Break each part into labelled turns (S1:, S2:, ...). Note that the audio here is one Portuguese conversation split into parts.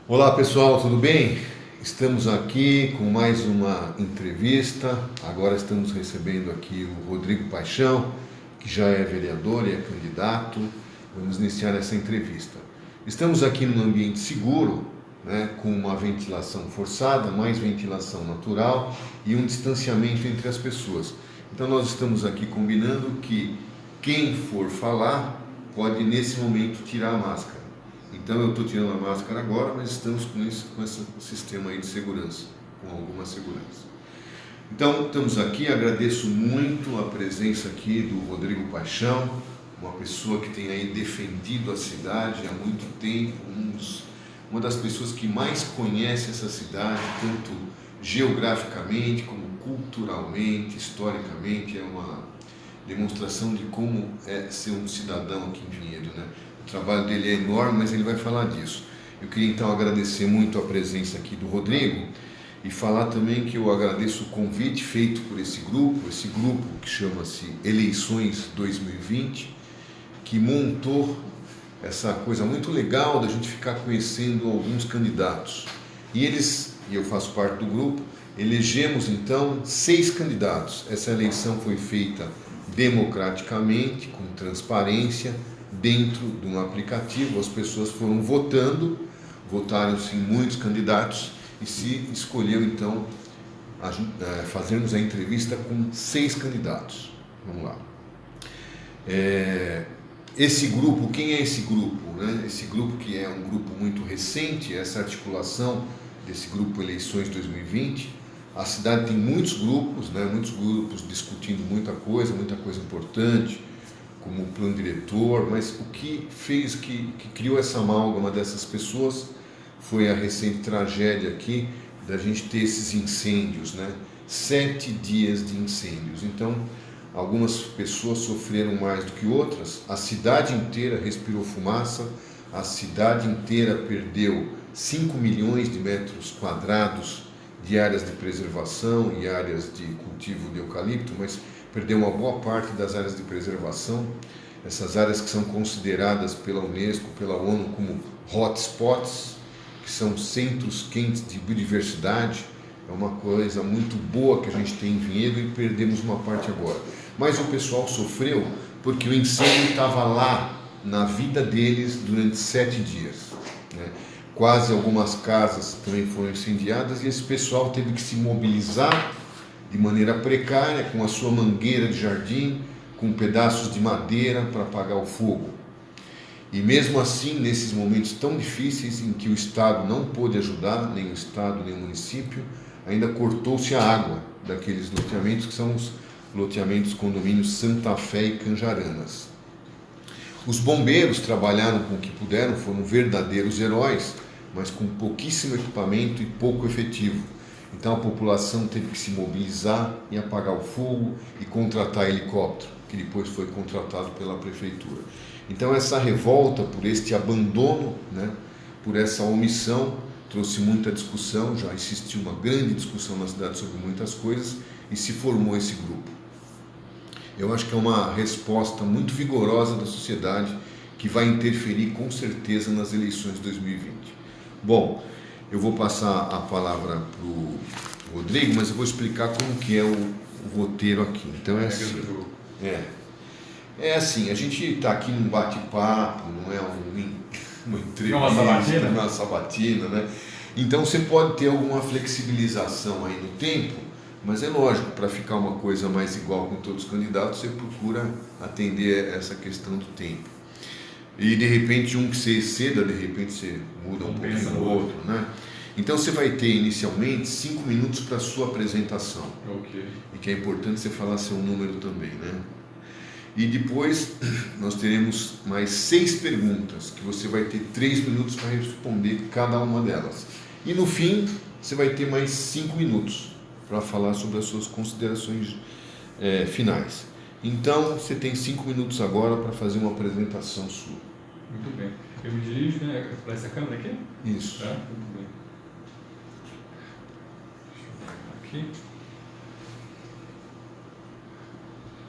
S1: Olá pessoal, tudo bem? Estamos aqui com mais uma entrevista. Agora estamos recebendo aqui o Rodrigo Paixão, que já é vereador e é candidato. Vamos iniciar essa entrevista. Estamos aqui num ambiente seguro, né, com uma ventilação forçada, mais ventilação natural e um distanciamento entre as pessoas. Então nós estamos aqui combinando que quem for falar pode nesse momento tirar a máscara. Então eu estou tirando a máscara agora, mas estamos com esse sistema aí de segurança, com alguma segurança. Então estamos aqui, agradeço muito a presença aqui do Rodrigo Paixão, uma pessoa que tem aí defendido a cidade há muito tempo, uma das pessoas que mais conhece essa cidade, tanto geograficamente como culturalmente, historicamente, é uma demonstração de como é ser um cidadão aqui em Vinhedo, né? O trabalho dele é enorme, mas ele vai falar disso. Eu queria então agradecer muito a presença aqui do Rodrigo e falar também que eu agradeço o convite feito por esse grupo que chama-se Eleições 2020, que montou essa coisa muito legal da gente ficar conhecendo alguns candidatos. E eu faço parte do grupo, elegemos então 6 candidatos. Essa eleição foi feita democraticamente, com transparência, dentro de um aplicativo. As pessoas foram votando, votaram-se em muitos candidatos e se escolheu então fazermos a entrevista com 6 candidatos. Vamos lá. Esse grupo, quem é esse grupo? Né? Esse grupo que é um grupo muito recente, essa articulação desse grupo Eleições 2020, a cidade tem muitos grupos, né? Muitos grupos discutindo muita coisa importante, como o plano diretor, mas o que fez, que criou essa amálgama dessas pessoas foi a recente tragédia aqui, da gente ter esses incêndios, né? 7 dias de incêndios. Então, algumas pessoas sofreram mais do que outras, a cidade inteira respirou fumaça, a cidade inteira perdeu 5 milhões de metros quadrados de áreas de preservação e áreas de cultivo de eucalipto, mas perdeu uma boa parte das áreas de preservação, essas áreas que são consideradas pela Unesco, pela ONU como hotspots, que são centros quentes de biodiversidade. É uma coisa muito boa que a gente tem em Vinhedo e perdemos uma parte agora. Mas o pessoal sofreu porque o incêndio estava lá na vida deles durante 7 dias, né? Quase algumas casas também foram incendiadas e esse pessoal teve que se mobilizar de maneira precária, com a sua mangueira de jardim, com pedaços de madeira para apagar o fogo. E mesmo assim, nesses momentos tão difíceis em que o Estado não pôde ajudar, nem o Estado, nem o município, ainda cortou-se a água daqueles loteamentos, que são os loteamentos condomínios Santa Fé e Canjaranas. Os bombeiros trabalharam com o que puderam, foram verdadeiros heróis, mas com pouquíssimo equipamento e pouco efetivo. Então a população teve que se mobilizar e apagar o fogo e contratar helicóptero, que depois foi contratado pela prefeitura. Então essa revolta por este abandono, né, por essa omissão, trouxe muita discussão, já existiu uma grande discussão na cidade sobre muitas coisas e se formou esse grupo. Eu acho que é uma resposta muito vigorosa da sociedade que vai interferir com certeza nas eleições de 2020. Bom, eu vou passar a palavra para o Rodrigo, mas eu vou explicar como que é o roteiro aqui. Então é assim, a gente está aqui num bate-papo, não é uma entrevista, não é uma sabatina, né? Então você pode ter alguma flexibilização aí no tempo, mas é lógico, para ficar uma coisa mais igual com todos os candidatos, você procura atender essa questão do tempo. E de repente um que você exceda, de repente você muda um pouquinho o outro, né? Então você vai ter inicialmente 5 minutos para a sua apresentação.
S2: Okay.
S1: E que é importante você falar seu número também, né? E depois nós teremos mais 6 perguntas, que você vai ter 3 minutos para responder cada uma delas. E no fim, você vai ter mais 5 minutos para falar sobre as suas considerações finais. Então, você tem 5 minutos agora para fazer uma apresentação sua.
S2: Muito bem. Eu me dirijo, né, para essa câmera aqui?
S1: Isso.
S2: Tá? Muito bem. Deixa eu ver aqui.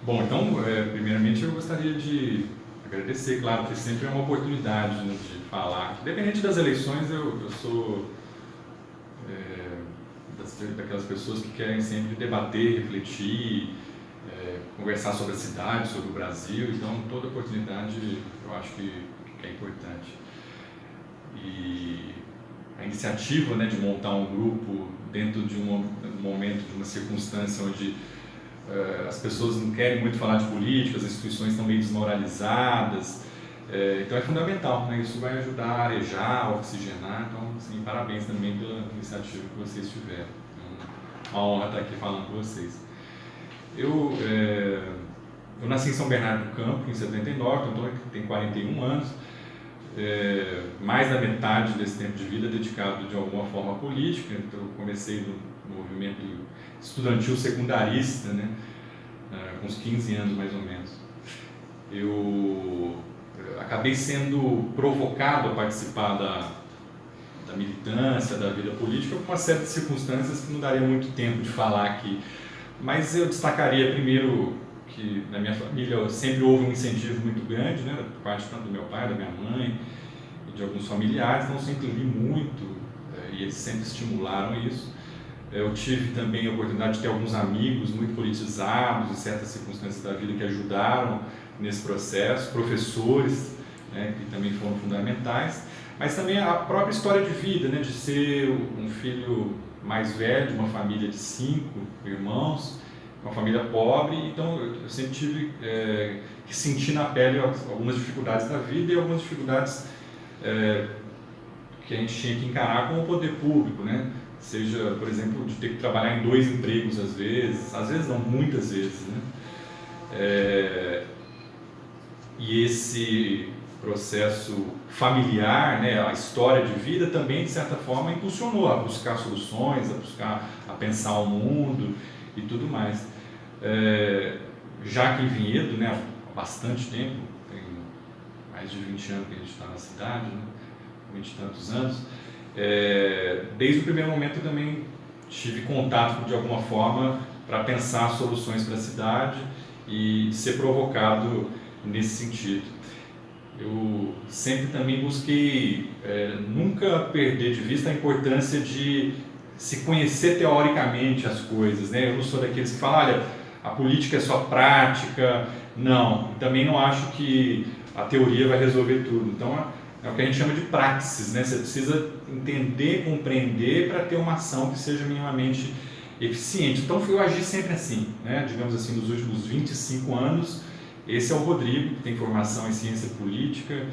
S2: Bom, então, primeiramente eu gostaria de agradecer, claro, que sempre é uma oportunidade, né, de falar. Independente das eleições, eu sou daquelas pessoas que querem sempre debater, refletir, conversar sobre a cidade, sobre o Brasil, então toda oportunidade eu acho que é importante. E a iniciativa, né, de montar um grupo dentro de um momento, de uma circunstância onde as pessoas não querem muito falar de política, as instituições estão meio desmoralizadas, então é fundamental, né? Isso vai ajudar a arejar, a oxigenar, então assim, parabéns também pela iniciativa que vocês tiveram. É uma honra estar aqui falando com vocês. Eu nasci em São Bernardo do Campo, em 79, então tenho 41 anos, mais da metade desse tempo de vida dedicado de alguma forma à política. Então, eu comecei no movimento estudantil secundarista, né, com uns 15 anos mais ou menos. Eu acabei sendo provocado a participar da militância, da vida política, por uma série de circunstâncias que não daria muito tempo de falar aqui. Mas eu destacaria primeiro que na minha família sempre houve um incentivo muito grande, né, por parte tanto do meu pai, da minha mãe e de alguns familiares, então eu sempre li muito e eles sempre estimularam isso. Eu tive também a oportunidade de ter alguns amigos muito politizados em certas circunstâncias da vida que ajudaram nesse processo, professores, né, que também foram fundamentais, mas também a própria história de vida, né, de ser um filho mais velho de uma família de 5 irmãos, uma família pobre, então eu sempre tive que sentir na pele algumas dificuldades da vida e algumas dificuldades que a gente tinha que encarar com o poder público, né? Seja, por exemplo, de ter que trabalhar em 2 empregos às vezes não, muitas vezes, né? E esse processo familiar, né, a história de vida também, de certa forma, impulsionou a buscar soluções, a pensar o mundo e tudo mais. Já que em Vinhedo, né, há bastante tempo, tem mais de 20 anos que a gente está na cidade, né, 20 e tantos anos, desde o primeiro momento eu também tive contato de alguma forma para pensar soluções para a cidade e ser provocado nesse sentido. Eu sempre também busquei nunca perder de vista a importância de se conhecer teoricamente as coisas, né? Eu não sou daqueles que falam, olha, a política é só prática. Não, também não acho que a teoria vai resolver tudo. Então é o que a gente chama de praxis, né? Você precisa entender, compreender para ter uma ação que seja minimamente eficiente. Então eu agi sempre assim, né? Digamos assim, nos últimos 25 anos. Esse é o Rodrigo, que tem formação em ciência política,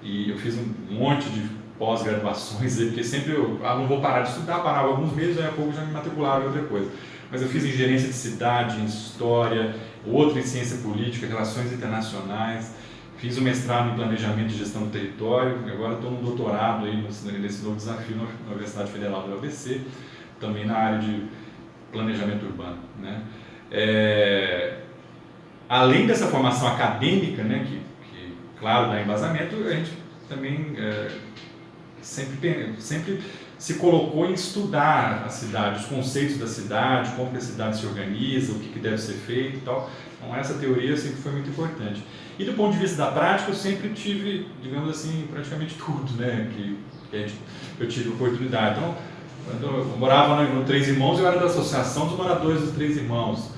S2: e eu fiz um monte de pós-graduações, porque sempre eu não vou parar de estudar, parava alguns meses, aí a pouco já me matriculava em outra coisa. Mas eu fiz em gerência de cidade, em história, outro em ciência política, relações internacionais, fiz um mestrado em planejamento e gestão do território, agora estou no doutorado aí nesse novo desafio na Universidade Federal do ABC, também na área de planejamento urbano, né? Além dessa formação acadêmica, né, que claro, dá embasamento, a gente também sempre se colocou em estudar a cidade, os conceitos da cidade, como que a cidade se organiza, o que deve ser feito e tal. Então essa teoria sempre foi muito importante. E do ponto de vista da prática, eu sempre tive, digamos assim, praticamente tudo, né, que eu tive oportunidade. Então, quando eu morava no Três Irmãos, eu era da Associação dos Moradores dos Três Irmãos.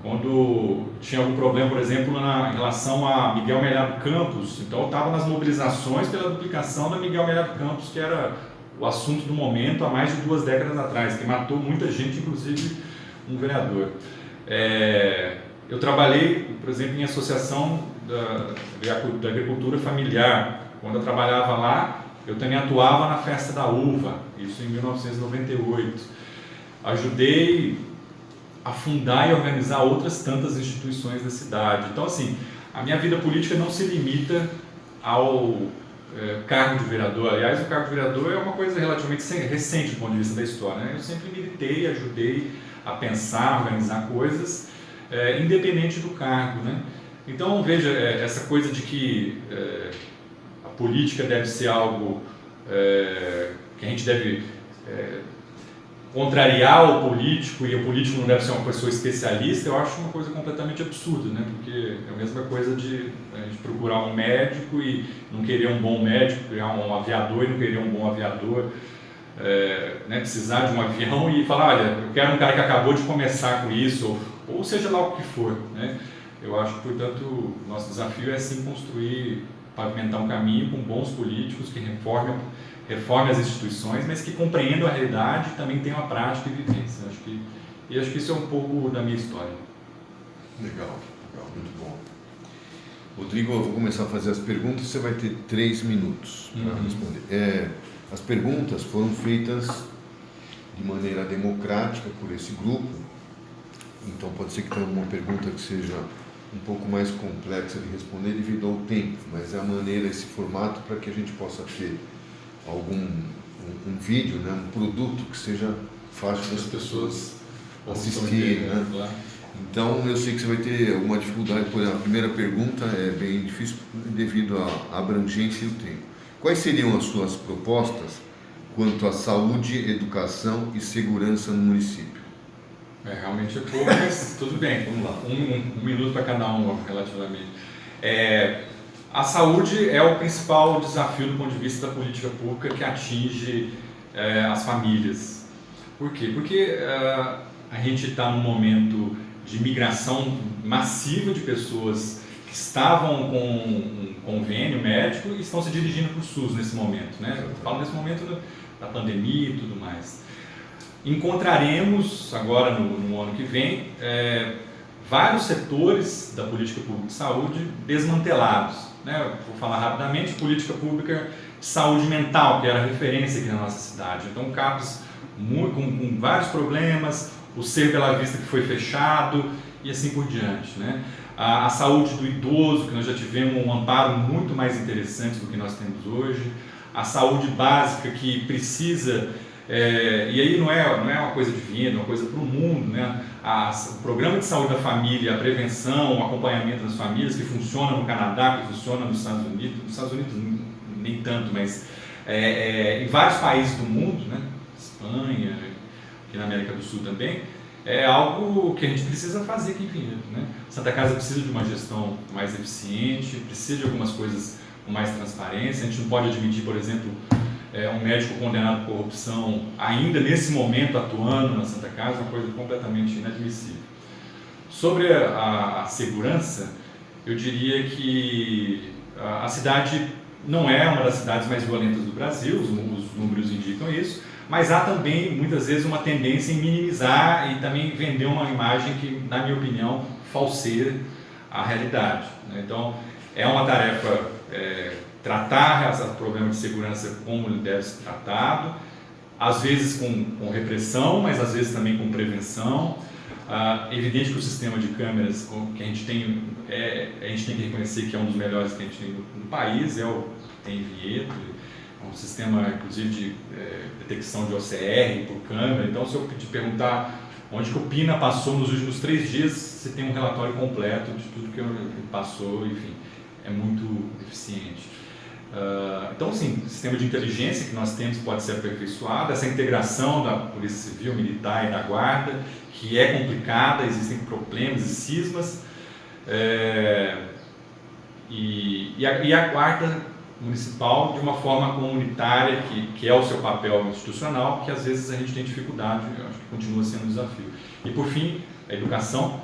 S2: Quando tinha algum problema, por exemplo, em relação a Miguel Melhado Campos, então eu estava nas mobilizações pela duplicação da Miguel Melhado Campos, que era o assunto do momento há mais de 2 décadas atrás, que matou muita gente, inclusive um vereador. Eu trabalhei, por exemplo, em associação da agricultura familiar. Quando eu trabalhava lá, eu também atuava na Festa da Uva, isso em 1998. Ajudei a fundar e organizar outras tantas instituições da cidade. Então, assim, a minha vida política não se limita ao cargo de vereador. Aliás, o cargo de vereador é uma coisa relativamente recente do ponto de vista da história, né? Eu sempre militei, ajudei a pensar, a organizar coisas, independente do cargo, né? Então, veja, essa coisa de que a política deve ser algo que a gente deve contrariar o político e o político não deve ser uma pessoa especialista, eu acho uma coisa completamente absurda, né? Porque é a mesma coisa de a gente procurar um médico e não querer um bom médico, criar um aviador e não querer um bom aviador, né? Precisar de um avião e falar, olha, eu quero um cara que acabou de começar com isso, ou seja lá o que for, né? Eu acho que, portanto, o nosso desafio é sim construir, pavimentar um caminho com bons políticos que reformem as instituições, mas que compreendam a realidade e também tenham a prática e vivência. Acho que isso é um pouco da minha história.
S1: Legal, muito bom. Rodrigo, eu vou começar a fazer as perguntas, você vai ter 3 minutos para responder. As perguntas foram feitas de maneira democrática por esse grupo, então pode ser que tenha uma pergunta que seja um pouco mais complexa de responder devido ao tempo, mas é a maneira, esse formato, para que a gente possa ter um vídeo, né, um produto que seja fácil das pessoas assistirem, né? Claro. Então eu sei que você vai ter alguma dificuldade, por exemplo, a primeira pergunta é bem difícil devido à abrangência e o tempo. Quais seriam as suas propostas quanto à saúde, educação e segurança no município?
S2: Realmente é pouco, mas tudo bem, vamos lá. Um minuto para cada um, relativamente. A saúde é o principal desafio do ponto de vista da política pública que atinge as famílias. Por quê? Porque a gente está num momento de migração massiva de pessoas que estavam com um convênio médico e estão se dirigindo para o SUS nesse momento, né? Eu falo nesse momento da pandemia e tudo mais. Encontraremos agora no ano que vem vários setores da política pública de saúde desmantelados, né? Vou falar rapidamente: política pública de saúde mental, que era referência aqui na nossa cidade. Então, CAPS com vários problemas, o Ser Bela Vista que foi fechado e assim por diante, né? A saúde do idoso, que nós já tivemos um amparo muito mais interessante do que nós temos hoje. A saúde básica que precisa, e aí não é uma coisa divina, é uma coisa para o mundo, né? O programa de saúde da família, a prevenção, o acompanhamento das famílias, que funciona no Canadá, que funciona nos Estados Unidos nem tanto, mas em vários países do mundo, né? Espanha, aqui na América do Sul também, é algo que a gente precisa fazer aqui em Vinhedo, né? Santa Casa precisa de uma gestão mais eficiente, precisa de algumas coisas com mais transparência. A gente não pode admitir, por exemplo, um médico condenado por corrupção ainda nesse momento atuando na Santa Casa, é uma coisa completamente inadmissível. Sobre a segurança, eu diria que a cidade não é uma das cidades mais violentas do Brasil, os números indicam isso, mas há também, muitas vezes, uma tendência em minimizar e também vender uma imagem que, na minha opinião, falseia a realidade, né? Então, é uma tarefa tratar esse problema de segurança como ele deve ser tratado, às vezes com repressão, mas às vezes também com prevenção. É evidente que o sistema de câmeras que a gente tem que reconhecer que é um dos melhores que a gente tem no país, tem em Vinhedo, um sistema, inclusive, de detecção de OCR por câmera. Então, se eu te perguntar onde que o PINA passou nos últimos 3 dias, você tem um relatório completo de tudo que ele passou, enfim, é muito eficiente. Então, sim, o sistema de inteligência que nós temos pode ser aperfeiçoado, essa integração da Polícia Civil, Militar e da Guarda, que é complicada, existem problemas e cismas, e a Guarda Municipal de uma forma comunitária, que é o seu papel institucional, que às vezes a gente tem dificuldade, eu acho que continua sendo um desafio. E por fim, a educação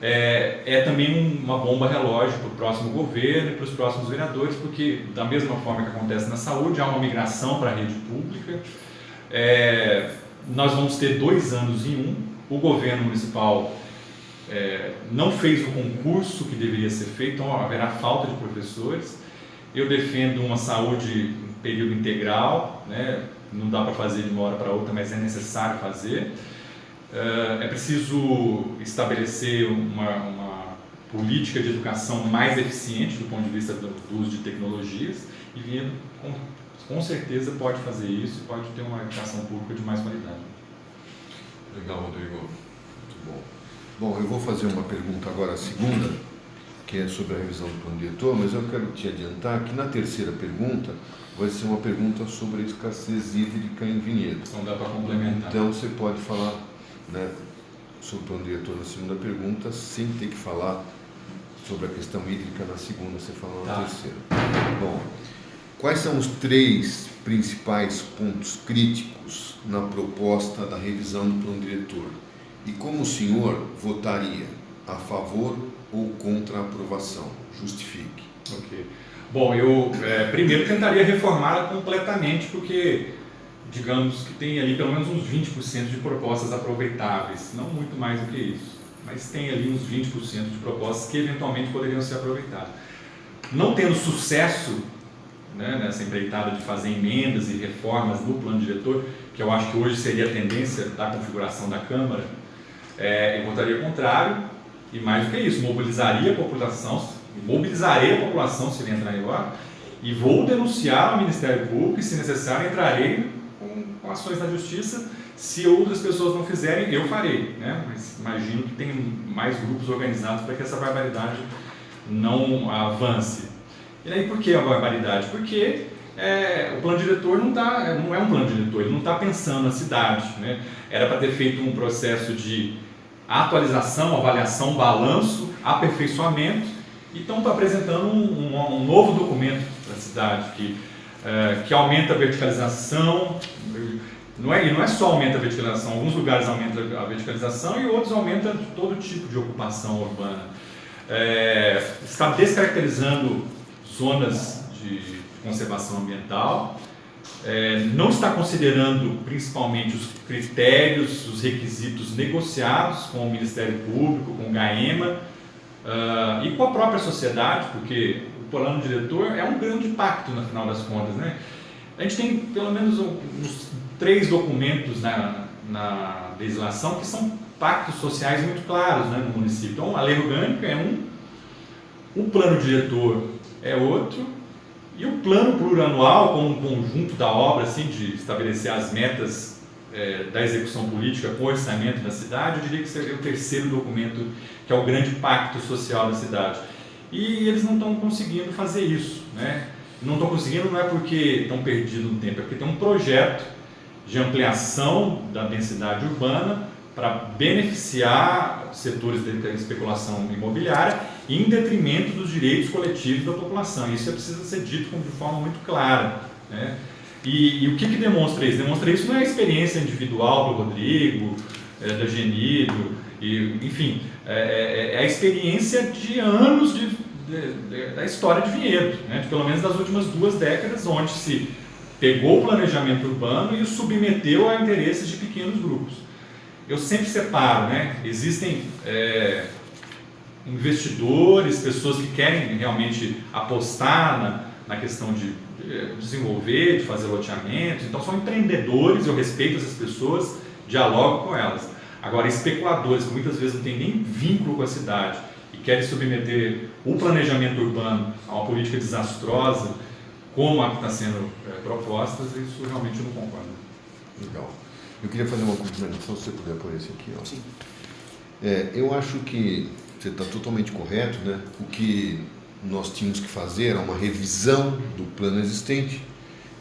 S2: é também uma bomba relógio para o próximo governo e para os próximos vereadores, porque da mesma forma que acontece na saúde, há uma migração para a rede pública. Nós vamos ter 2 anos em um. O governo municipal não fez o concurso que deveria ser feito, então haverá falta de professores. Eu defendo uma saúde em período integral, né? Não dá para fazer de uma hora para outra, mas é necessário fazer. É preciso estabelecer uma política de educação mais eficiente do ponto de vista do uso de tecnologias, e Vinhedo com certeza pode fazer isso, pode ter uma educação pública de mais qualidade.
S1: Legal, Rodrigo. Muito bom. Bom, eu vou fazer uma pergunta agora, a segunda, que é sobre a revisão do plano diretor, mas eu quero te adiantar que na terceira pergunta vai ser uma pergunta sobre a escassez hídrica em vinhedo.
S2: Então dá para complementar.
S1: Então você pode falar, né, sobre o plano diretor na segunda pergunta, sem ter que falar sobre a questão hídrica na segunda, você fala na terceira. Bom, quais são os 3 principais pontos críticos na proposta da revisão do plano diretor? E como o senhor votaria a favor ou contra a aprovação? Justifique.
S2: Ok. Bom, eu primeiro tentaria reformá-la completamente, porque digamos que tem ali pelo menos uns 20% de propostas aproveitáveis, não muito mais do que isso, mas tem ali uns 20% de propostas que eventualmente poderiam ser aproveitadas. Não tendo sucesso, né, nessa empreitada de fazer emendas e reformas no plano diretor, que eu acho que hoje seria a tendência da configuração da Câmara, eu votaria contrário, e mais do que isso, mobilizarei a população se ele entrar em vigor, e vou denunciar ao Ministério Público e, se necessário, entrarei com ações na Justiça. Se outras pessoas não fizerem, eu farei, né? Mas imagino que tem mais grupos organizados para que essa barbaridade não avance. E aí por que a barbaridade? Porque o plano diretor não é um plano diretor, ele não está pensando na cidade, né? Era para ter feito um processo de atualização, avaliação, balanço, aperfeiçoamento, e estão apresentando um novo documento para a cidade que aumenta a verticalização. Não é só aumenta a verticalização, alguns lugares aumenta a verticalização e outros aumenta todo tipo de ocupação urbana. Está descaracterizando zonas de conservação ambiental, não está considerando principalmente os critérios, os requisitos negociados com o Ministério Público, com o GAEMA e com a própria sociedade, porque o plano diretor é um grande pacto no final das contas, né? A gente tem pelo menos uns 3 documentos na legislação que são pactos sociais muito claros, né, no município. Então, a lei orgânica é o plano diretor é outro, e o plano plurianual, como um conjunto da obra, assim, de estabelecer as metas da execução política com o orçamento da cidade, eu diria que seria o terceiro documento, que é o grande pacto social da cidade. E eles não estão conseguindo fazer isso, né? Não estão conseguindo, não é porque estão perdidos no tempo, é porque tem um projeto de ampliação da densidade urbana para beneficiar setores de especulação imobiliária em detrimento dos direitos coletivos da população. Isso precisa ser dito de forma muito clara, né? E o que demonstra isso? Demonstra isso não é a experiência individual do Rodrigo, da Genido, enfim, é a experiência de anos da história de Vinhedo, né? De pelo menos das últimas 2 décadas, onde se pegou o planejamento urbano e o submeteu a interesses de pequenos grupos. Eu sempre separo, né? Existem investidores, pessoas que querem realmente apostar na questão de desenvolver, de fazer loteamentos, então são empreendedores, eu respeito essas pessoas, dialogo com elas. Agora, especuladores que muitas vezes não têm nem vínculo com a cidade e querem submeter o planejamento urbano a uma política desastrosa, como a que está sendo proposta, isso realmente eu não concordo.
S1: Legal. Eu queria fazer uma complementação, se você puder pôr esse aqui. Ó.
S3: Sim.
S1: Eu acho que você está totalmente correto, né? O que nós tínhamos que fazer era uma revisão do plano existente,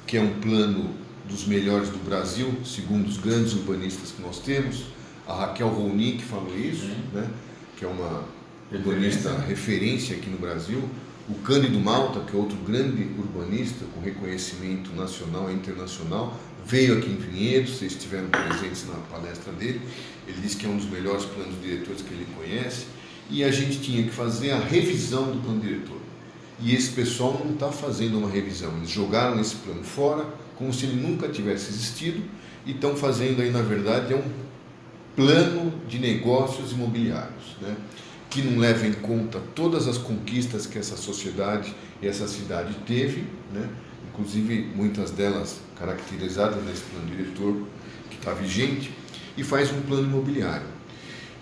S1: que é um plano dos melhores do Brasil, segundo os grandes urbanistas que nós temos. A Raquel Rouny falou isso, né? Que é uma urbanista referência aqui no Brasil. O Cândido Malta, que é outro grande urbanista com reconhecimento nacional e internacional, veio aqui em Vinhedo, vocês estiveram presentes na palestra dele. Ele disse que é um dos melhores planos diretores que ele conhece. E a gente tinha que fazer a revisão do plano diretor. E esse pessoal não está fazendo uma revisão. Eles jogaram esse plano fora, como se ele nunca tivesse existido, e estão fazendo aí, na verdade, um plano de negócios imobiliários, né? Que não leva em conta todas as conquistas que essa sociedade e essa cidade teve, né? Inclusive muitas delas caracterizadas nesse plano diretor que está vigente, e faz um plano imobiliário.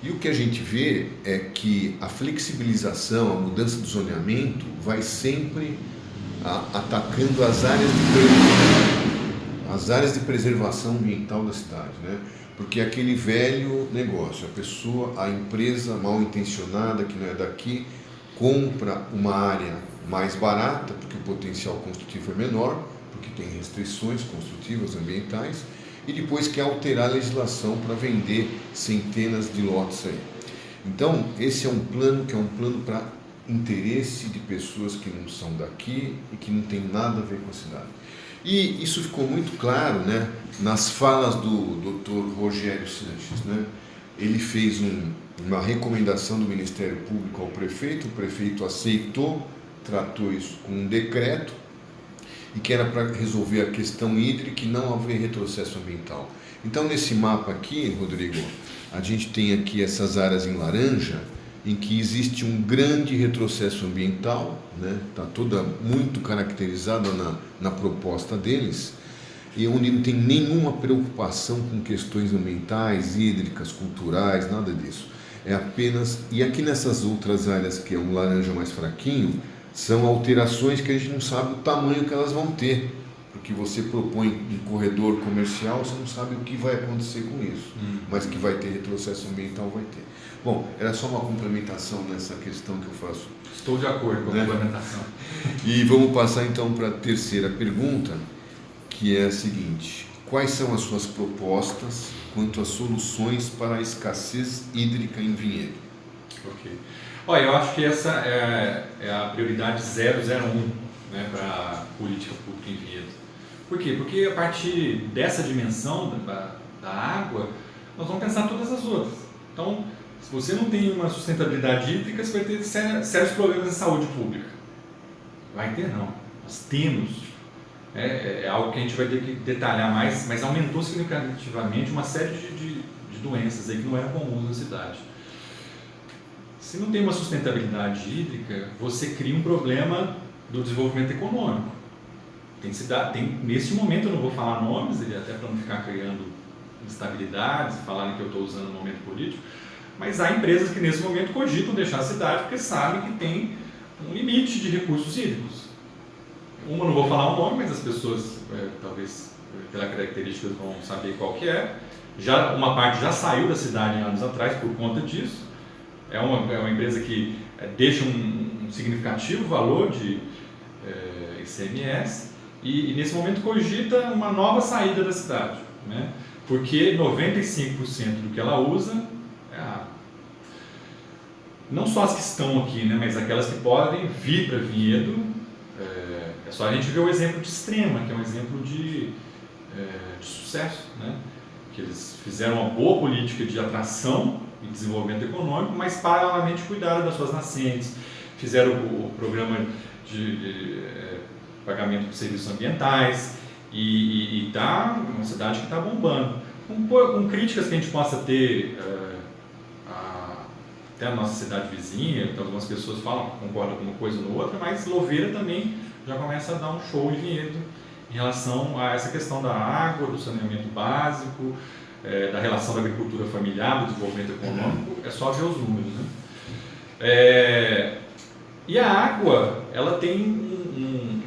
S1: E o que a gente vê é que a flexibilização, a mudança do zoneamento vai sempre atacando as áreas de preservação ambiental da cidade, né? Porque é aquele velho negócio, a empresa mal intencionada, que não é daqui, compra uma área mais barata, porque o potencial construtivo é menor, porque tem restrições construtivas ambientais, e depois quer alterar a legislação para vender centenas de lotes aí. Então, esse é um plano que é um plano para interesse de pessoas que não são daqui e que não tem nada a ver com a cidade. E isso ficou muito claro, né, nas falas do Dr. Rogério Sanches, né? Ele fez uma recomendação do Ministério Público ao prefeito, o prefeito aceitou, tratou isso com um decreto, e que era para resolver a questão hídrica e não haver retrocesso ambiental. Então, nesse mapa aqui, Rodrigo, a gente tem aqui essas áreas em laranja, em que existe um grande retrocesso ambiental, né? Está toda muito caracterizada na proposta deles, e onde não tem nenhuma preocupação com questões ambientais, hídricas, culturais, nada disso. É apenas... E aqui nessas outras áreas, que é um laranja mais fraquinho, são alterações que a gente não sabe o tamanho que elas vão ter, porque você propõe um corredor comercial, você não sabe o que vai acontecer com isso, mas que vai ter retrocesso ambiental, vai ter. Bom, era só uma complementação nessa questão que eu faço.
S2: Estou de acordo com a complementação.
S1: E vamos passar então para a terceira pergunta, que é a seguinte: quais são as suas propostas quanto às soluções para a escassez hídrica em Vinhedo?
S2: Ok. Olha, eu acho que essa é a prioridade 001, né, para a política pública em Vinhedo. Por quê? Porque a partir dessa dimensão da água, nós vamos pensar todas as outras. Então, se você não tem uma sustentabilidade hídrica, você vai ter sérios problemas de saúde pública. Vai ter não. Nós temos. É algo que a gente vai ter que detalhar mais, mas aumentou significativamente uma série de doenças aí que não eram comuns na cidade. Se não tem uma sustentabilidade hídrica, você cria um problema do desenvolvimento econômico. Nesse momento, eu não vou falar nomes, até para não ficar criando instabilidades, falarem que eu estou usando no momento político, mas há empresas que nesse momento cogitam deixar a cidade porque sabem que tem um limite de recursos hídricos. Uma, não vou falar o nome, mas as pessoas, talvez pela característica, vão saber qual que é. Uma parte já saiu da cidade anos atrás por conta disso. É uma empresa que deixa um significativo valor de ICMS e nesse momento cogita uma nova saída da cidade, né? Porque 95% do que ela usa é água. Não só as que estão aqui, né, mas aquelas que podem vir para Vinhedo. É só a gente ver o exemplo de Extrema, que é um exemplo de sucesso, né? Que eles fizeram uma boa política de atração e desenvolvimento econômico, mas paralelamente cuidaram das suas nascentes, fizeram o programa de pagamento de serviços ambientais e tá uma cidade que está bombando. Com críticas que a gente possa ter até a nossa cidade vizinha, então algumas pessoas falam, concordam com uma coisa ou no outra, mas Louveira também já começa a dar um show em Vinhedo em relação a essa questão da água, do saneamento básico, da relação da agricultura familiar, do desenvolvimento econômico. É só ver os números, né? E a água, ela tem um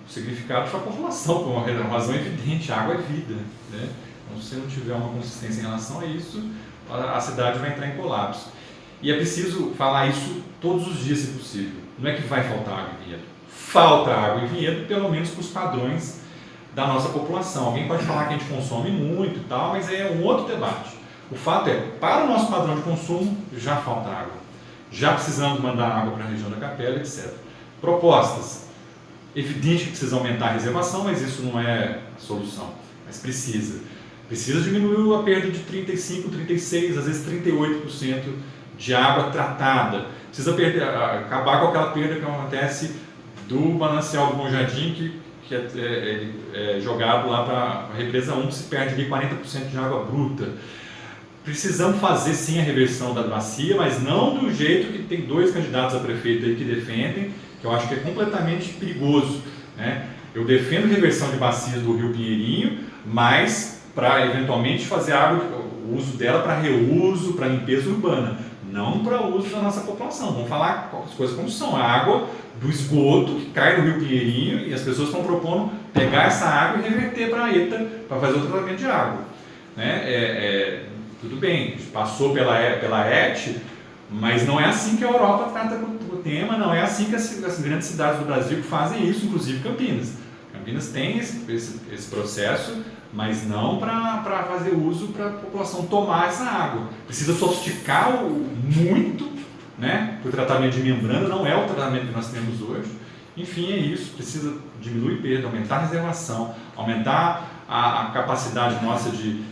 S2: significado para a população, por uma razão evidente: a água é vida, né? Então, se não tiver uma consistência em relação a isso, a cidade vai entrar em colapso. E é preciso falar isso todos os dias, se possível. Não é que vai faltar água em Vinhedo. Falta água em Vinhedo, pelo menos para os padrões da nossa população. Alguém pode falar que a gente consome muito e tal, mas é um outro debate. O fato é, para o nosso padrão de consumo, já falta água. Já precisamos mandar água para a região da Capela, etc. Propostas. Evidente que precisa aumentar a reservação, mas isso não é a solução. Mas precisa. Precisa diminuir a perda de 35%, 36%, às vezes 38% de água tratada. Precisa acabar com aquela perda que acontece do manancial do Bom Jardim, que é jogado lá para a represa 1, que se perde ali 40% de água bruta. Precisamos fazer sim a reversão da bacia, mas não do jeito que tem 2 candidatos a prefeito aí que defendem, que eu acho que é completamente perigoso, né? Eu defendo reversão de bacias do Rio Pinheirinho, mas para eventualmente fazer o uso dela para reuso, para limpeza urbana, não para uso da nossa população. Vamos falar as coisas como são: a água do esgoto que cai no Rio Pinheirinho, e as pessoas estão propondo pegar essa água e reverter para a ETA para fazer o tratamento de água, né? Tudo bem, passou pela ET, Mas não é assim que a Europa trata o tema, não é assim que as grandes cidades do Brasil fazem isso, inclusive Campinas. Campinas tem esse processo, mas não para fazer uso para a população tomar essa água. Precisa sofisticar muito, né? O tratamento de membrana não é o tratamento que nós temos hoje. Enfim, é isso. Precisa diminuir perda, aumentar a reservação, aumentar a capacidade nossa de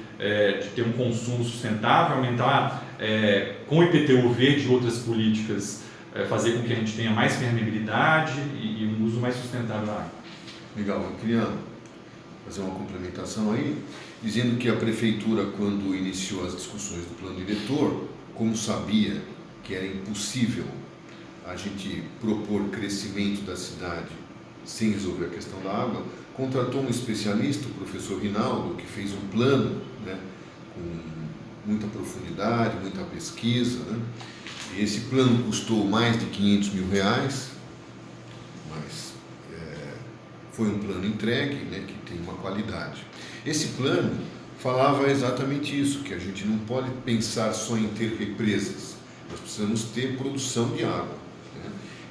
S2: ter um consumo sustentável, aumentar com o IPTU verde e outras políticas, fazer com que a gente tenha mais permeabilidade e um uso mais sustentável da água.
S1: Legal, eu queria fazer uma complementação aí, dizendo que a Prefeitura, quando iniciou as discussões do plano diretor, como sabia que era impossível a gente propor crescimento da cidade sem resolver a questão da água, contratou um especialista, o professor Rinaldo, que fez um plano, né, com muita profundidade, muita pesquisa, né? E esse plano custou mais de R$500 mil, mas foi um plano entregue, né, que tem uma qualidade. Esse plano falava exatamente isso, que a gente não pode pensar só em ter represas, nós precisamos ter produção de água.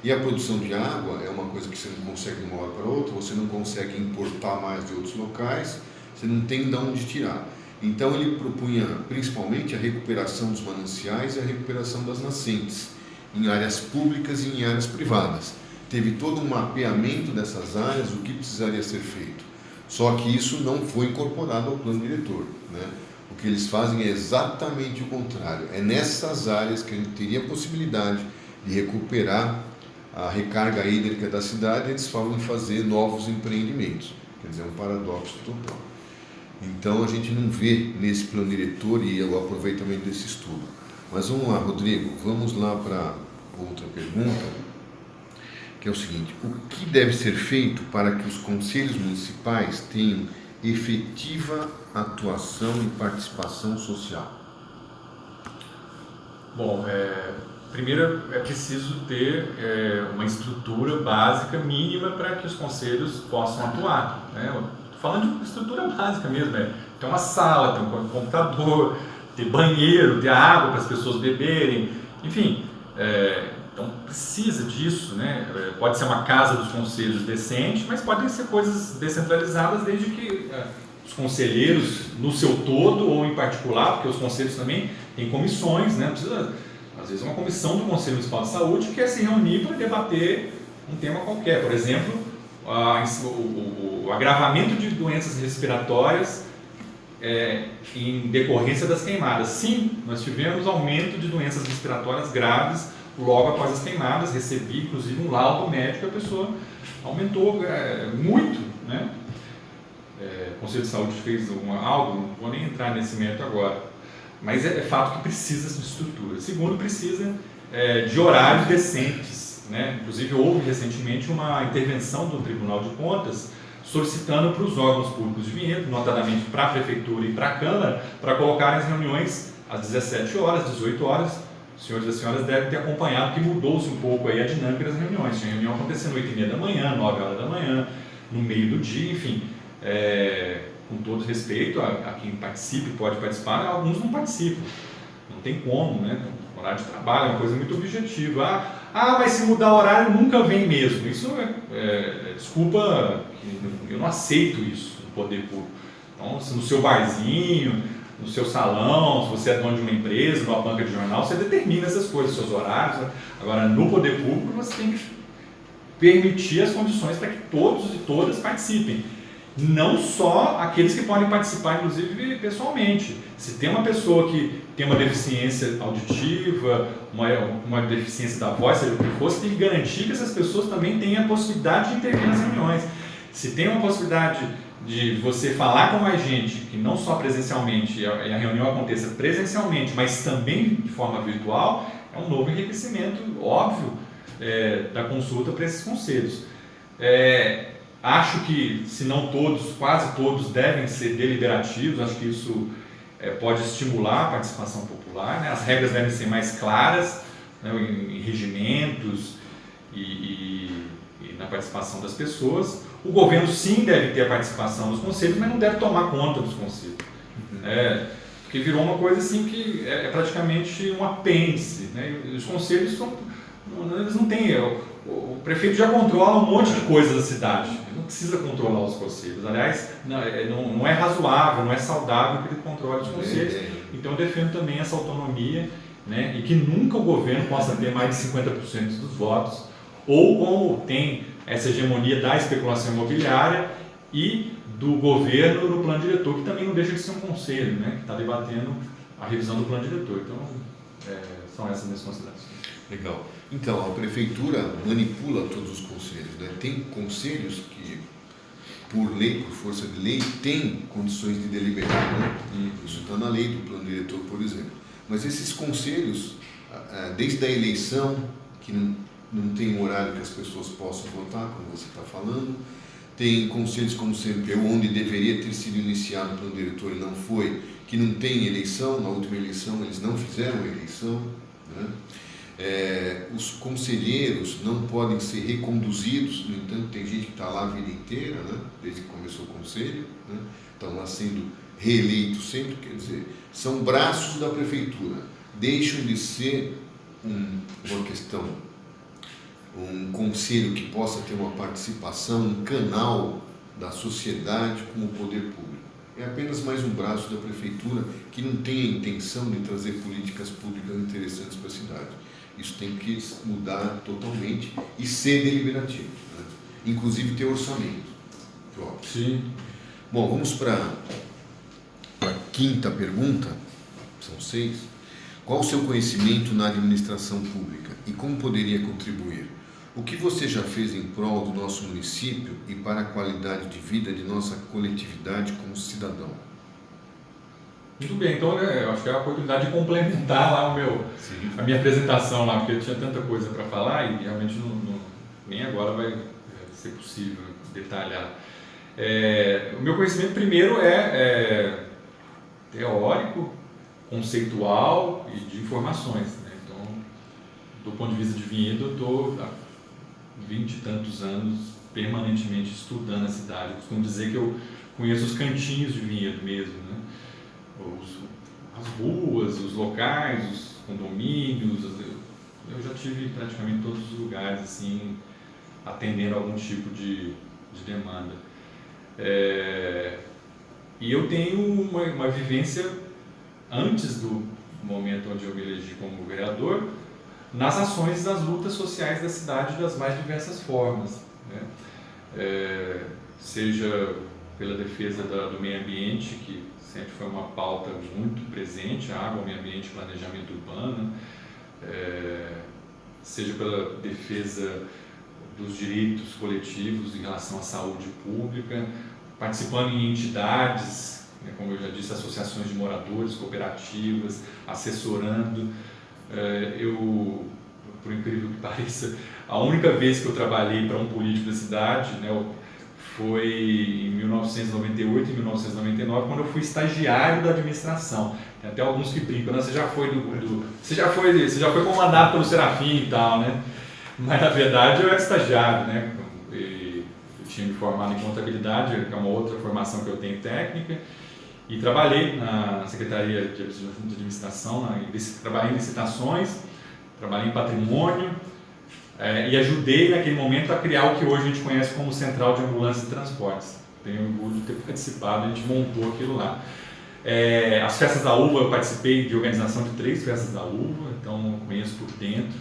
S1: E a produção de água é uma coisa que você não consegue de uma hora para outra, você não consegue importar mais de outros locais, você não tem de onde tirar. Então ele propunha principalmente a recuperação dos mananciais e a recuperação das nascentes, em áreas públicas e em áreas privadas. Teve todo um mapeamento dessas áreas, o que precisaria ser feito. Só que isso não foi incorporado ao plano diretor, né? O que eles fazem é exatamente o contrário. É nessas áreas que a gente teria a possibilidade de recuperar a recarga hídrica da cidade, eles falam em fazer novos empreendimentos. Quer dizer, é um paradoxo total. Então, a gente não vê nesse plano diretor e o aproveitamento desse estudo. Mas vamos lá, Rodrigo, vamos lá para outra pergunta, que é o seguinte: o que deve ser feito para que os conselhos municipais tenham efetiva atuação e participação social?
S2: Bom, primeiro é preciso ter uma estrutura básica mínima para que os conselhos possam atuar, né? Falando de estrutura básica mesmo, ter uma sala, ter um computador, ter banheiro, ter água para as pessoas beberem, enfim, então precisa disso, né? Pode ser uma casa dos conselhos decente, mas podem ser coisas descentralizadas desde que os conselheiros no seu todo ou em particular, porque os conselhos também têm comissões, né? Precisa, às vezes, uma comissão do Conselho Municipal de Saúde que quer se reunir para debater um tema qualquer, por exemplo, o agravamento de doenças respiratórias em decorrência das queimadas. Sim, nós tivemos aumento de doenças respiratórias graves logo após as queimadas. Recebi, inclusive, um laudo médico, a pessoa aumentou muito, né? O Conselho de Saúde fez algo, não vou nem entrar nesse mérito agora, mas é fato que precisa de estrutura. Segundo, precisa de horários decentes, né? Inclusive, houve recentemente uma intervenção do Tribunal de Contas solicitando para os órgãos públicos de Vinhedo, notadamente para a Prefeitura e para a Câmara, para colocarem as reuniões às 17 horas, 18 horas. Os senhores e as senhoras devem ter acompanhado que mudou-se um pouco aí a dinâmica das reuniões. Tinha reunião acontecendo 8h30 da manhã, 9 horas da manhã, no meio do dia, enfim. Com todo respeito a quem participe, pode participar, alguns não participam. Não tem como, né? Horário de trabalho é uma coisa muito objetiva. Mas se mudar o horário nunca vem mesmo. Isso desculpa, eu não aceito isso no poder público. Então, se no seu barzinho, no seu salão, se você é dono de uma empresa, numa banca de jornal, você determina essas coisas, seus horários. Agora, no poder público, você tem que permitir as condições para que todos e todas participem. Não só aqueles que podem participar, inclusive, pessoalmente. Se tem uma pessoa que tem uma deficiência auditiva, uma deficiência da voz, seja o que for, você tem que garantir que essas pessoas também tenham a possibilidade de intervir nas reuniões. Se tem uma possibilidade de você falar com mais gente, que não só presencialmente, e a reunião aconteça presencialmente, mas também de forma virtual, é um novo enriquecimento, óbvio, da consulta para esses conselhos. Acho que, se não todos, quase todos devem ser deliberativos. Acho que isso pode estimular a participação popular, né? As regras devem ser mais claras, né, em regimentos e na participação das pessoas. O governo, sim, deve ter a participação dos conselhos, mas não deve tomar conta dos conselhos. Porque virou uma coisa assim que é praticamente um apêndice, né? Os conselhos eles não têm, o prefeito já controla um monte de coisas da cidade, ele não precisa controlar os conselhos. Aliás, não é razoável, não é saudável que ele controle os conselhos. Então eu defendo também essa autonomia, né? E que nunca o governo possa ter mais de 50% dos votos, ou como tem essa hegemonia da especulação imobiliária e do governo no plano diretor, que também não deixa de ser um conselho, né? Que está debatendo a revisão do plano diretor. Então, são essas minhas considerações.
S1: Legal. Então, a prefeitura manipula todos os conselhos, né? Tem conselhos que, por lei, por força de lei, têm condições de deliberar, né? Isso está na lei do plano diretor, por exemplo. Mas esses conselhos, desde a eleição, que não tem um horário que as pessoas possam votar, como você está falando, tem conselhos como o CNPU, onde deveria ter sido iniciado o plano diretor e não foi, que não tem eleição, na última eleição eles não fizeram a eleição, né? Os conselheiros não podem ser reconduzidos, no entanto tem gente que está lá a vida inteira, né? Desde que começou o conselho, né? Estão lá sendo reeleitos sempre, quer dizer, são braços da prefeitura, deixam de ser uma questão, um conselho que possa ter uma participação, um canal da sociedade com o poder público. É apenas mais um braço da prefeitura que não tem a intenção de trazer políticas públicas interessantes para a cidade. Isso tem que mudar totalmente e ser deliberativo, né? Inclusive ter orçamento próprio.
S2: Sim.
S1: Bom, vamos para a quinta pergunta, são 6. Qual o seu conhecimento na administração pública e como poderia contribuir? O que você já fez em prol do nosso município e para a qualidade de vida de nossa coletividade como cidadão?
S2: Muito bem, então eu acho que é a oportunidade de complementar lá a minha apresentação lá, porque eu tinha tanta coisa para falar e realmente nem agora vai ser possível detalhar. O meu conhecimento primeiro é teórico, conceitual e de informações, né? Então, do ponto de vista de vinhedo, eu estou há 20 e tantos anos permanentemente estudando a cidade. Eu costumo dizer que eu conheço os cantinhos de vinhedo mesmo, né? As ruas, os locais, os condomínios. Eu já tive praticamente todos os lugares assim, atendendo a algum tipo de demanda. E eu tenho uma vivência antes do momento onde eu me elegi como vereador, nas ações das lutas sociais da cidade das mais diversas formas, né? Seja pela defesa do meio ambiente, que sempre foi uma pauta muito presente, água, meio ambiente, planejamento urbano, seja pela defesa dos direitos coletivos em relação à saúde pública, participando em entidades, né, como eu já disse, associações de moradores, cooperativas, assessorando. Por incrível que pareça, a única vez que eu trabalhei para um político da cidade, né, foi em 1998 e 1999, quando eu fui estagiário da administração. Tem até alguns que brincam, né? Você já foi comandado pelo Serafim e tal, né? Mas na verdade eu era estagiário, né? Eu tinha me formado em contabilidade, que é uma outra formação que eu tenho técnica, e trabalhei na Secretaria de Administração, trabalhei em licitações, trabalhei em patrimônio, e ajudei naquele momento a criar o que hoje a gente conhece como Central de Ambulância e Transportes. Tenho orgulho de ter participado, a gente montou aquilo lá. As festas da uva, eu participei de organização de 3 festas da uva, então conheço por dentro.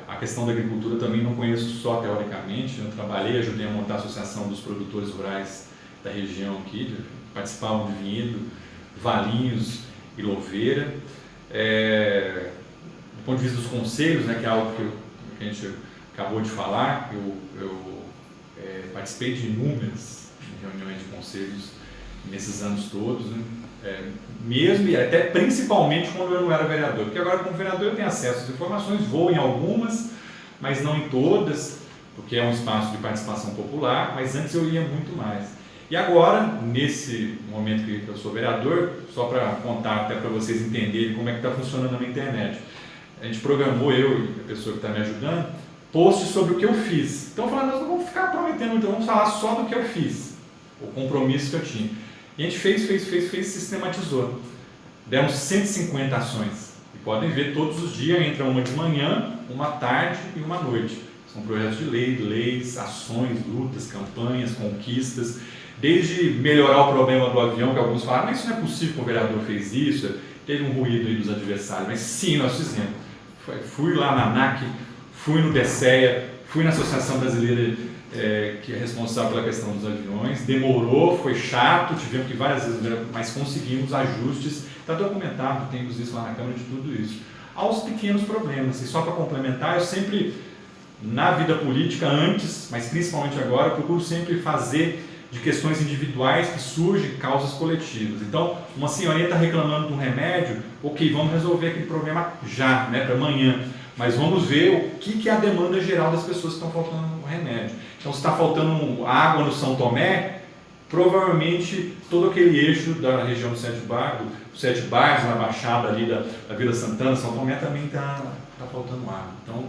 S2: A questão da agricultura também não conheço só teoricamente, eu trabalhei, ajudei a montar a Associação dos Produtores Rurais da região aqui, participavam de vinhedo, Valinhos e Louveira. Do ponto de vista dos conselhos, né, que é algo que a gente acabou de falar, eu participei de inúmeras reuniões de conselhos nesses anos todos, né? Mesmo e até principalmente quando eu não era vereador, porque agora como vereador eu tenho acesso às informações, vou em algumas, mas não em todas, porque é um espaço de participação popular, mas antes eu ia muito mais. E agora, nesse momento que eu sou vereador, só para contar até para vocês entenderem como é que está funcionando na minha internet, a gente programou, eu e a pessoa que está me ajudando, posts sobre o que eu fiz. Então eu falei, nós não vamos ficar prometendo muito, vamos falar só do que eu fiz, o compromisso que eu tinha. E a gente fez, sistematizou. Deram 150 ações. E podem ver todos os dias, entra uma de manhã, uma tarde e uma noite. São projetos de lei, leis, ações, lutas, campanhas, conquistas. Desde melhorar o problema do avião, que alguns falaram, mas isso não é possível que o vereador fez isso, teve um ruído aí dos adversários. Mas sim, nós fizemos. Fui lá na ANAC, fui no DSEA, fui na Associação Brasileira que é responsável pela questão dos aviões, demorou, foi chato, tivemos que várias vezes, mas conseguimos ajustes, está documentado, temos isso lá na Câmara de tudo isso. Aos pequenos problemas, e só para complementar, eu sempre, na vida política, antes, mas principalmente agora, eu procuro sempre fazer de questões individuais que surgem causas coletivas. Então, uma senhorinha está reclamando de um remédio, ok, vamos resolver aquele problema já, né, para amanhã, mas vamos ver o que é a demanda geral das pessoas que estão faltando o remédio. Então, se está faltando água no São Tomé, provavelmente todo aquele eixo da região do Sete Bairros, na Baixada ali da Vila Santana, São Tomé também está faltando água. Então,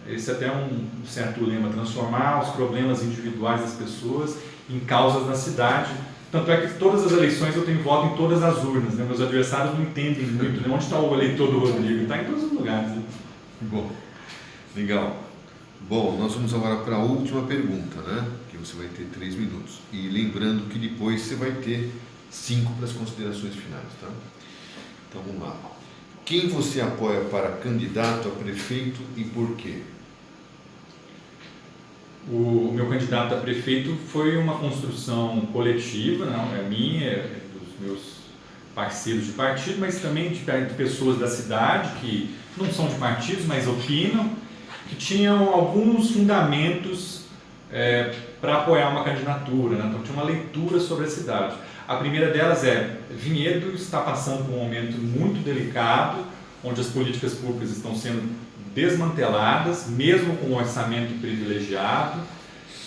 S2: esse é até um certo lema, transformar os problemas individuais das pessoas em causas da cidade. Tanto é que todas as eleições eu tenho voto em todas as urnas, né? Meus adversários não entendem muito, né? Onde está o eleitor do Rodrigo? Está em todos os lugares. Né?
S1: Bom, legal. Bom, nós vamos agora para a última pergunta, né? Que você vai ter 3 minutos. E lembrando que depois você vai ter 5 para as considerações finais, tá? Então vamos lá. Quem você apoia para candidato a prefeito e por quê?
S2: O meu candidato a prefeito foi uma construção coletiva, não é minha, é dos meus parceiros de partido, mas também de pessoas da cidade que não são de partidos, mas opinam, que tinham alguns fundamentos para apoiar uma candidatura, né? Então tinha uma leitura sobre a cidade. A primeira delas é: Vinhedo está passando por um momento muito delicado, onde as políticas públicas estão sendo desmanteladas, mesmo com um orçamento privilegiado,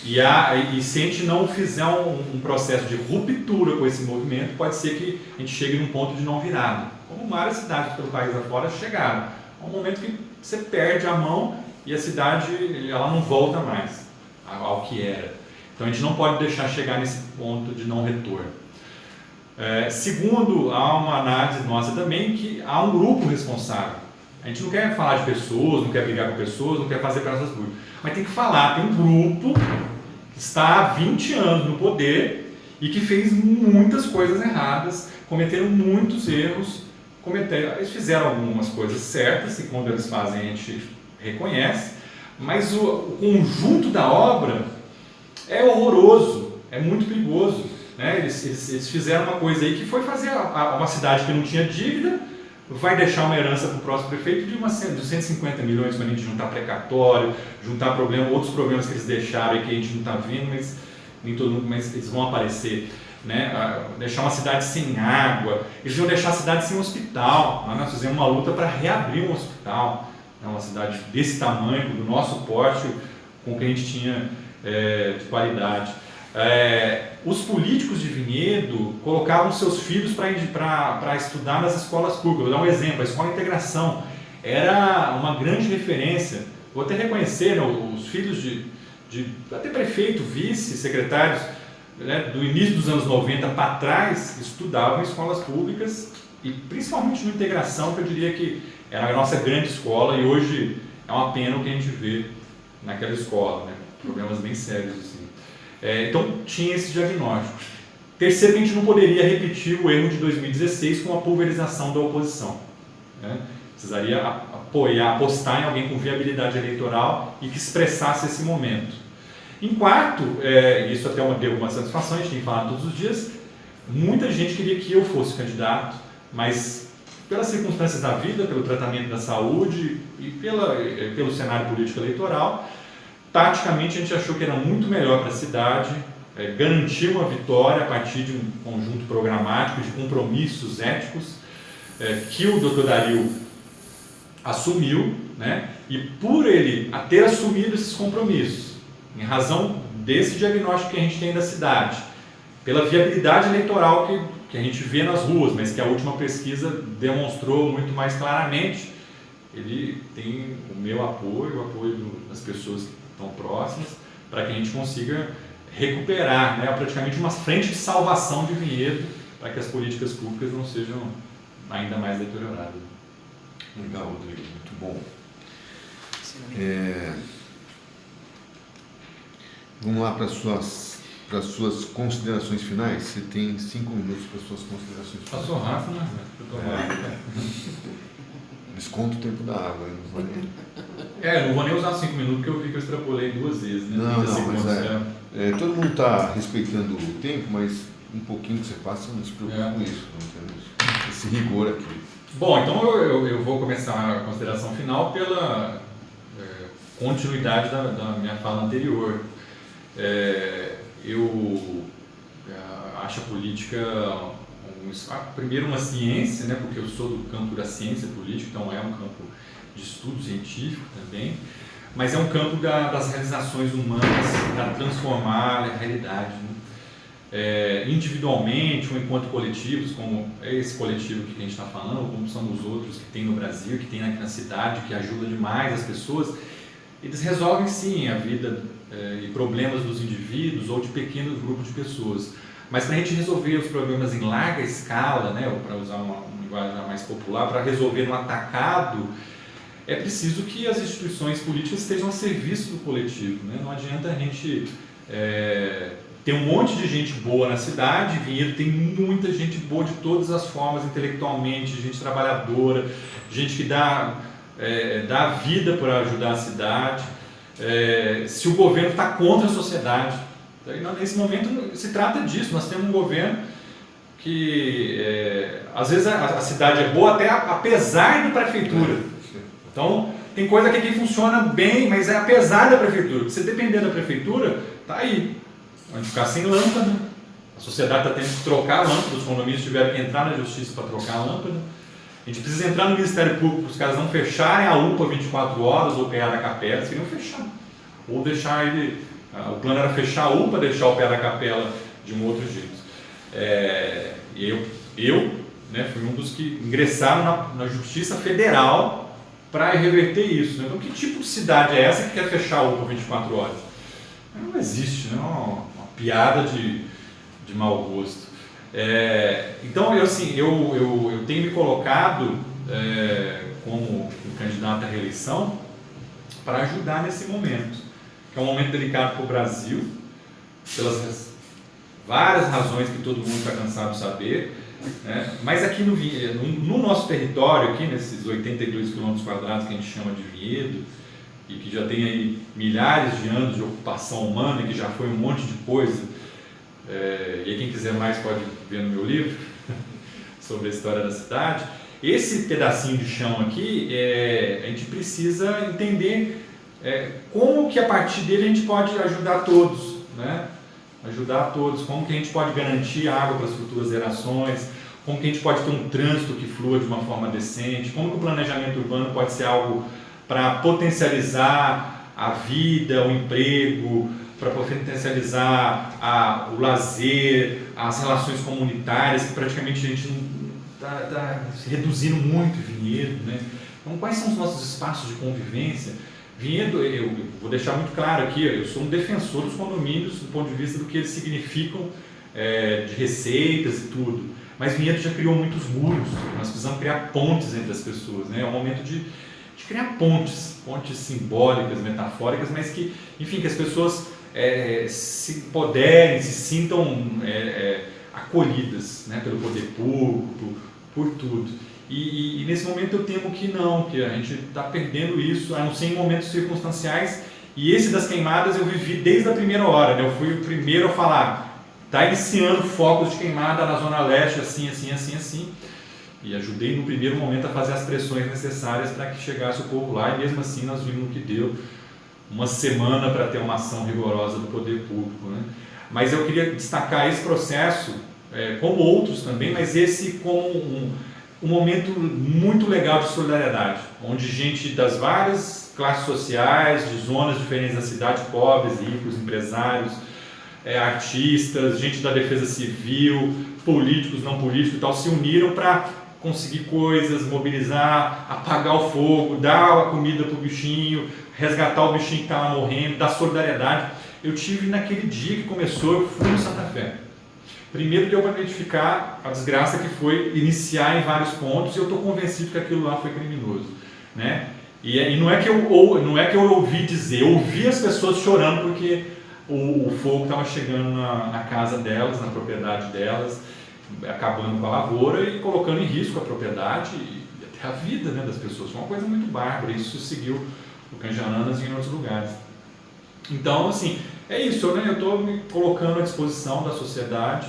S2: e se a gente não fizer um processo de ruptura com esse movimento, pode ser que a gente chegue num ponto de não virada, como várias cidades pelo país afora chegaram. É um momento que você perde a mão e a cidade ela não volta mais ao que era. Então a gente não pode deixar chegar nesse ponto de não retorno. Segundo, há uma análise nossa também que há um grupo responsável. A gente não quer falar de pessoas, não quer brigar com pessoas, não quer fazer peças burras, mas tem que falar, tem um grupo que está há 20 anos no poder e que fez muitas coisas erradas, cometeram muitos erros, eles fizeram algumas coisas certas e quando eles fazem a gente reconhece, mas o conjunto da obra é horroroso, é muito perigoso. Né? Eles fizeram uma coisa aí que foi fazer uma cidade que não tinha dívida, vai deixar uma herança para o próximo prefeito de 150 milhões para a gente juntar precatório, juntar outros problemas que eles deixaram e que a gente não está vendo, mas nem todo mundo, mas eles vão aparecer. Né? Deixar uma cidade sem água, eles iam deixar a cidade sem hospital. Nós fizemos uma luta para reabrir um hospital, né? Uma cidade desse tamanho, do nosso porte, com o que a gente tinha de qualidade. Os políticos de Vinhedo colocavam seus filhos para estudar nas escolas públicas. Vou dar um exemplo: a Escola Integração era uma grande referência. Vou até reconhecer, né, os filhos de até prefeito, vice, secretários, né, do início dos anos 90 para trás, estudavam em escolas públicas e principalmente no Integração, que eu diria que era a nossa grande escola, e hoje é uma pena o que a gente vê naquela escola, né, problemas bem sérios assim. Então tinha esse diagnóstico. Terceiro, que a gente não poderia repetir o erro de 2016 com a pulverização da oposição, né? Precisaria apostar em alguém com viabilidade eleitoral e que expressasse esse momento. Em quarto, isso até deu uma satisfação, a gente tem que falar todos os dias, muita gente queria que eu fosse candidato, mas pelas circunstâncias da vida, pelo tratamento da saúde e pelo cenário político eleitoral, taticamente a gente achou que era muito melhor para a cidade garantir uma vitória a partir de um conjunto programático de compromissos éticos que o Dr. Dario assumiu, né? E por ele ter assumido esses compromissos, em razão desse diagnóstico que a gente tem da cidade, pela viabilidade eleitoral que a gente vê nas ruas, mas que a última pesquisa demonstrou muito mais claramente, ele tem o meu apoio, o apoio das pessoas que estão próximas, para que a gente consiga recuperar, né, praticamente uma frente de salvação de Vinhedo para que as políticas públicas não sejam ainda mais deterioradas.
S1: Legal, Rodrigo, muito bom. Vamos lá para as suas considerações finais. Você tem 5 minutos para as suas considerações finais.
S2: Passou rápido, né?
S1: Desconta o tempo da água.
S2: Não vou nem usar 5 minutos, porque eu vi que eu extrapolei 2 vezes, né?
S1: Mas todo mundo está respeitando o tempo, mas um pouquinho que você passa, não se preocupe com isso. Não temos esse rigor aqui.
S2: Bom, então eu vou começar a consideração final pela continuidade da minha fala anterior. Eu acho a política primeiro uma ciência, né, porque eu sou do campo da ciência política, então é um campo de estudo científico também, mas é um campo das realizações humanas, para transformar a realidade, né? Individualmente ou enquanto coletivos, como é esse coletivo que a gente está falando, ou como são os outros que tem no Brasil, que tem aqui na cidade, que ajuda demais as pessoas, eles resolvem sim a vida e problemas dos indivíduos ou de pequenos grupos de pessoas. Mas para a gente resolver os problemas em larga escala, né, ou para usar uma linguagem mais popular, para resolver no atacado, é preciso que as instituições políticas estejam a serviço do coletivo, né? Não adianta a gente ter um monte de gente boa na cidade. Vinhedo tem muita gente boa de todas as formas, intelectualmente, gente trabalhadora, gente que dá vida para ajudar a cidade. Se o governo está contra a sociedade, nesse momento se trata disso. Nós temos um governo que às vezes a cidade é boa até apesar da prefeitura. Então tem coisa aqui que funciona bem, mas é apesar da prefeitura. Se depender da prefeitura, tá aí, vai ficar sem lâmpada. A sociedade está tendo que trocar a lâmpada, os condomínios tiveram que entrar na justiça para trocar a lâmpada. A gente precisa entrar no Ministério Público para os caras não fecharem a UPA 24 horas ou o PA da capela, eles queriam fechar. Ou deixar ele. O plano era fechar a UPA, deixar o PA da capela de um outro jeito. Eu fui um dos que ingressaram na Justiça Federal para reverter isso. Né? Então, que tipo de cidade é essa que quer fechar a UPA 24 horas? Não existe, né? Uma piada de mau gosto. Então, eu tenho me colocado como candidato à reeleição para ajudar nesse momento, que é um momento delicado para o Brasil, pelas várias razões que todo mundo está cansado de saber, né? Mas aqui no nosso território, aqui nesses 82 km² que a gente chama de Vinhedo, e que já tem aí milhares de anos de ocupação humana, que já foi um monte de coisa, e aí quem quiser mais pode ver no meu livro sobre a história da cidade. Esse pedacinho de chão aqui, a gente precisa entender como que a partir dele a gente pode ajudar todos, né? Ajudar a todos, como que a gente pode garantir água para as futuras gerações, como que a gente pode ter um trânsito que flua de uma forma decente, como que o planejamento urbano pode ser algo para potencializar a vida, o emprego, para potencializar o lazer, as relações comunitárias, que praticamente a gente está reduzindo muito em Vinhedo, né? Então, quais são os nossos espaços de convivência? Vinhedo, eu vou deixar muito claro aqui, eu sou um defensor dos condomínios do ponto de vista do que eles significam de receitas e tudo, mas Vinhedo já criou muitos muros. Nós precisamos criar pontes entre as pessoas, né? É um momento de criar pontes simbólicas, metafóricas, mas que, enfim, que as pessoas se empoderem, se sintam acolhidas, né, pelo poder público, por tudo. E nesse momento eu temo que não, que a gente está perdendo isso, a não ser em momentos circunstanciais. E esse das queimadas eu vivi desde a primeira hora, né? Eu fui o primeiro a falar, está iniciando focos de queimada na Zona Leste, assim. E ajudei no primeiro momento a fazer as pressões necessárias para que chegasse o povo lá, e mesmo assim nós vimos que deu uma semana para ter uma ação rigorosa do poder público, né? Mas eu queria destacar esse processo, como outros também, mas esse como um momento muito legal de solidariedade, onde gente das várias classes sociais, de zonas diferentes da cidade, pobres, ricos, empresários, artistas, gente da defesa civil, políticos, não políticos e tal, se uniram para conseguir coisas, mobilizar, apagar o fogo, dar a comida para o bichinho, resgatar o bichinho que está lá morrendo, dar solidariedade. eu tive naquele dia que começou, eu fui no Santa Fé. Primeiro deu para identificar a desgraça que foi iniciar em vários pontos, e eu estou convencido que aquilo lá foi criminoso, né? E não é que eu ouvi dizer, eu ouvi as pessoas chorando porque o fogo estava chegando na casa delas, na propriedade delas, acabando com a lavoura e colocando em risco a propriedade e até a vida, né, das pessoas. Foi uma coisa muito bárbara, isso seguiu no Canjananas e em outros lugares. Então, assim, é isso, né? Eu estou me colocando à disposição da sociedade.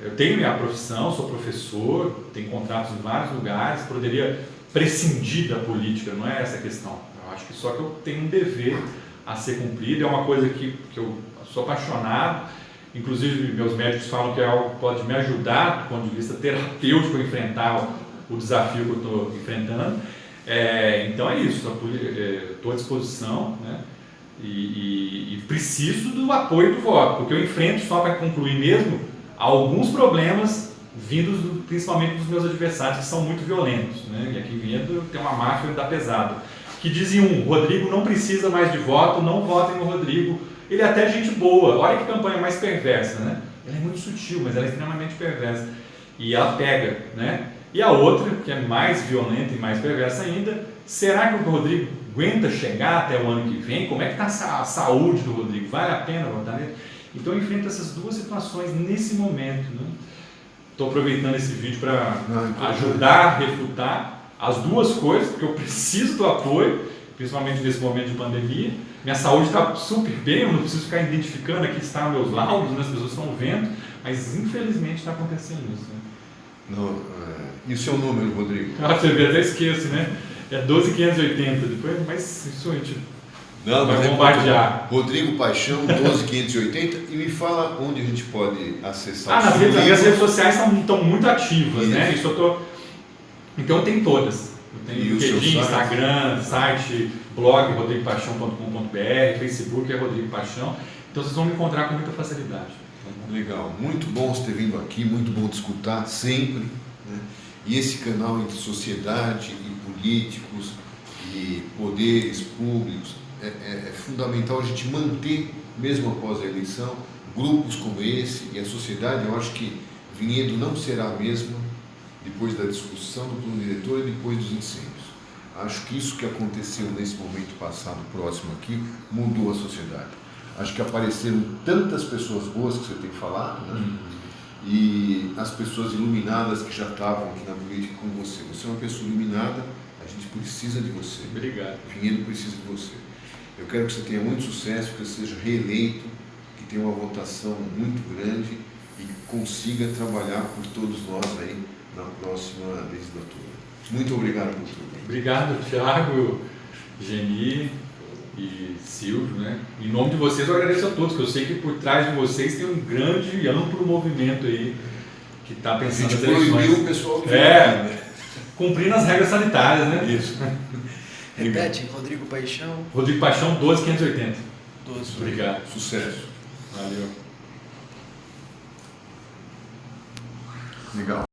S2: Eu tenho minha profissão, sou professor, tenho contratos em vários lugares, poderia prescindir da política, não é essa a questão. Eu acho que só que eu tenho um dever a ser cumprido, é uma coisa que eu sou apaixonado, inclusive meus médicos falam que é algo que pode me ajudar do ponto de vista terapêutico a enfrentar o desafio que eu estou enfrentando. Então é isso, estou à disposição, né? E preciso do apoio do voto, porque eu enfrento, só para concluir mesmo, alguns problemas vindos principalmente dos meus adversários, que são muito violentos, né? E aqui vindo tem uma máfia da pesada, que dizem Rodrigo não precisa mais de voto, não votem no Rodrigo, ele é até gente boa. Olha que campanha mais perversa, né? Ela é muito sutil, mas ela é extremamente perversa, e ela pega, né? E a outra, que é mais violenta e mais perversa ainda, será que o Rodrigo aguenta chegar até o ano que vem? Como é que está a saúde do Rodrigo? Vale a pena votar nele? Então eu enfrento essas duas situações nesse momento, né? Estou aproveitando esse vídeo para ajudar a refutar as duas coisas, porque eu preciso do apoio, principalmente nesse momento de pandemia. Minha saúde está super bem, eu não preciso ficar identificando, aqui estão meus laudos, né? As pessoas estão vendo, mas infelizmente está acontecendo isso, né?
S1: E o seu número, Rodrigo?
S2: Você vê, até esqueço, né? É 12.580, depois, mas isso a gente vai bombardear.
S1: Rodrigo Paixão, 12.580, e me fala onde a gente pode acessar.
S2: As redes sociais estão muito ativas, né? Então tem todas. Eu tenho LinkedIn, Instagram, site, blog, rodrigopaixão.com.br, Facebook é Rodrigo Paixão. Então vocês vão me encontrar com muita facilidade.
S1: Legal, muito bom você ter vindo aqui, muito bom te escutar sempre, né? E esse canal entre sociedade e políticos e poderes públicos é fundamental a gente manter, mesmo após a eleição, grupos como esse, e a sociedade, eu acho que Vinhedo não será a mesma depois da discussão do plano diretor e depois dos incêndios. Acho que isso que aconteceu nesse momento passado próximo aqui mudou a sociedade. Acho que apareceram tantas pessoas boas que você tem falado, né? E as pessoas iluminadas que já estavam aqui na política com você. Você é uma pessoa iluminada, a gente precisa de você.
S2: Obrigado.
S1: Vinhedo precisa de você. Eu quero que você tenha muito sucesso, que você seja reeleito, que tenha uma votação muito grande e que consiga trabalhar por todos nós aí na próxima legislatura. Muito obrigado por tudo.
S2: Obrigado, Thiago, Geni e Silvio, né? Em nome de vocês eu agradeço a todos, porque eu sei que por trás de vocês tem um grande e amplo movimento aí que está pensando nas eleições.
S1: Proibiu o pessoal que aqui, né?
S2: Cumprindo as regras sanitárias, né?
S1: Isso.
S3: Repete, Rodrigo Paixão.
S2: Rodrigo Paixão, 12.580.
S3: 12.
S2: Obrigado.
S1: Sucesso.
S2: Valeu.
S1: Legal.